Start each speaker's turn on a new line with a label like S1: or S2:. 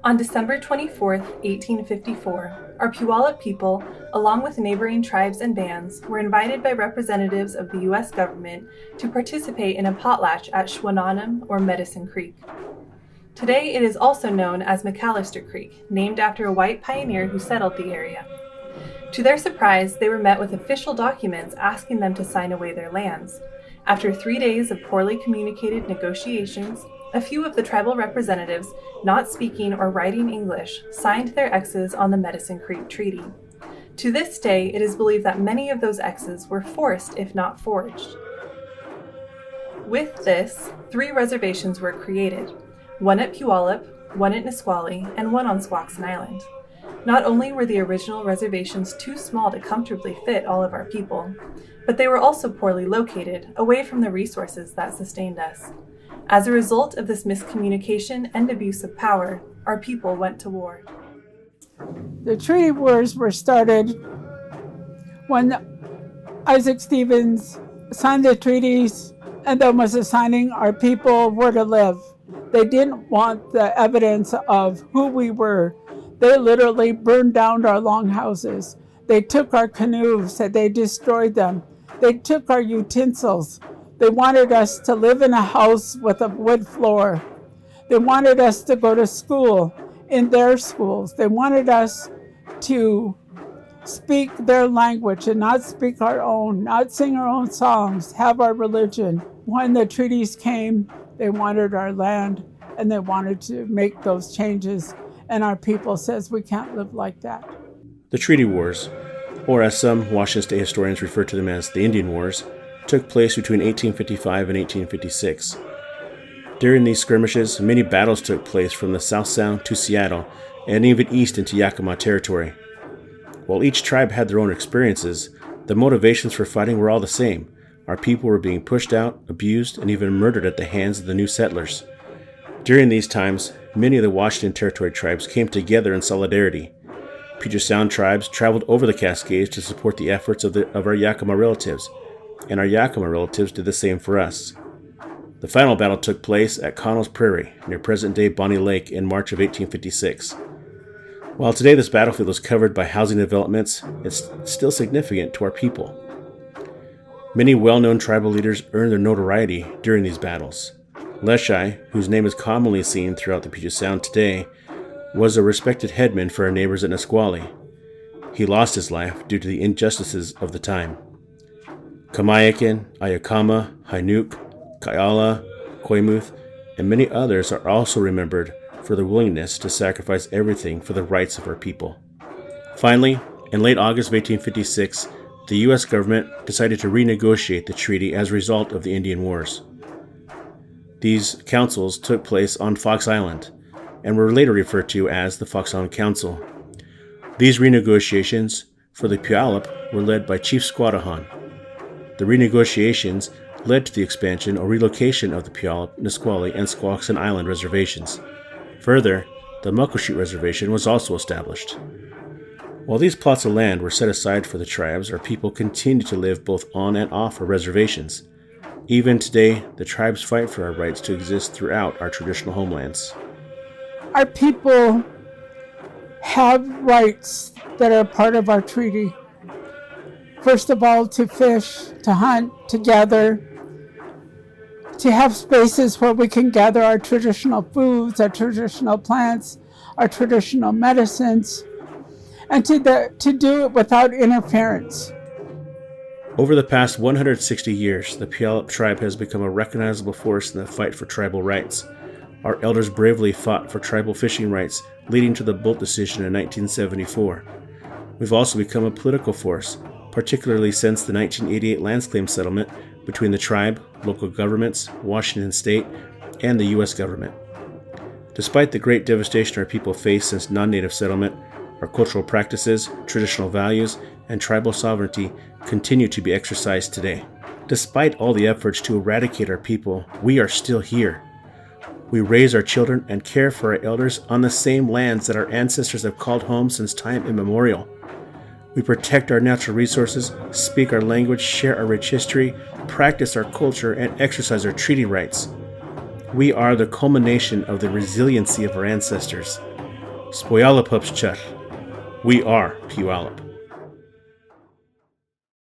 S1: On December 24, 1854, our Puyallup people, along with neighboring tribes and bands, were invited by representatives of the U.S. government to participate in a potlatch at Schwananum or Medicine Creek. Today it is also known as McAllister Creek, named after a white pioneer who settled the area. To their surprise, they were met with official documents asking them to sign away their lands. After 3 days of poorly communicated negotiations, a few of the tribal representatives, not speaking or writing English, signed their X's on the Medicine Creek Treaty. To this day, it is believed that many of those X's were forced, if not forged. With this, 3 reservations were created, one at Puyallup, one at Nisqually, and one on Squaxin Island. Not only were the original reservations too small to comfortably fit all of our people, but they were also poorly located, away from the resources that sustained us. As a result of this miscommunication and abuse of power, our people went to war.
S2: The treaty wars were started when Isaac Stevens signed the treaties and then was assigning our people where to live. They didn't want the evidence of who we were. They literally burned down our longhouses. They took our canoes and they destroyed them. They took our utensils. They wanted us to live in a house with a wood floor. They wanted us to go to school in their schools. They wanted us to speak their language and not speak our own, not sing our own songs, have our religion. When the treaties came, they wanted our land and they wanted to make those changes. And our people says we can't live like that.
S3: The Treaty Wars, or as some Washington State historians refer to them as the Indian Wars, took place between 1855 and 1856. During these skirmishes, many battles took place from the South Sound to Seattle and even east into Yakima territory. While each tribe had their own experiences, the motivations for fighting were all the same. Our people were being pushed out, abused, and even murdered at the hands of the new settlers. During these times, many of the Washington Territory tribes came together in solidarity. Puget Sound tribes traveled over the Cascades to support the efforts of our Yakima relatives, and our Yakima relatives did the same for us. The final battle took place at Connell's Prairie, near present-day Bonnie Lake, in March of 1856. While today this battlefield is covered by housing developments, it's still significant to our people. Many well-known tribal leaders earned their notoriety during these battles. Leschi, whose name is commonly seen throughout the Puget Sound today, was a respected headman for our neighbors at Nisqually. He lost his life due to the injustices of the time. Kamayakin, Ayakama, Hainuk, Kayala, Koimuth, and many others are also remembered for their willingness to sacrifice everything for the rights of our people. Finally, in late August of 1856, the U.S. government decided to renegotiate the treaty as a result of the Indian Wars. These councils took place on Fox Island and were later referred to as the Fox Island Council. These renegotiations for the Puyallup were led by Chief Squattahan. The renegotiations led to the expansion or relocation of the Puyallup, Nisqually, and Squaxin Island reservations. Further, the Muckleshoot Reservation was also established. While these plots of land were set aside for the tribes, our people continued to live both on and off our reservations. Even today, the tribes fight for our rights to exist throughout our traditional homelands.
S2: Our people have rights that are part of our treaty. First of all, to fish, to hunt, to gather, to have spaces where we can gather our traditional foods, our traditional plants, our traditional medicines, and to do it without interference.
S3: Over the past 160 years, the Puyallup Tribe has become a recognizable force in the fight for tribal rights. Our elders bravely fought for tribal fishing rights, leading to the Bolt decision in 1974. We've also become a political force, particularly since the 1988 lands claim settlement between the tribe, local governments, Washington State, and the U.S. government. Despite the great devastation our people face since non-native settlement, our cultural practices, traditional values, and tribal sovereignty continue to be exercised today. Despite all the efforts to eradicate our people, we are still here. We raise our children and care for our elders on the same lands that our ancestors have called home since time immemorial. We protect our natural resources, speak our language, share our rich history, practice our culture, and exercise our treaty rights. We are the culmination of the resiliency of our ancestors. Puyallup. We are Puyallup.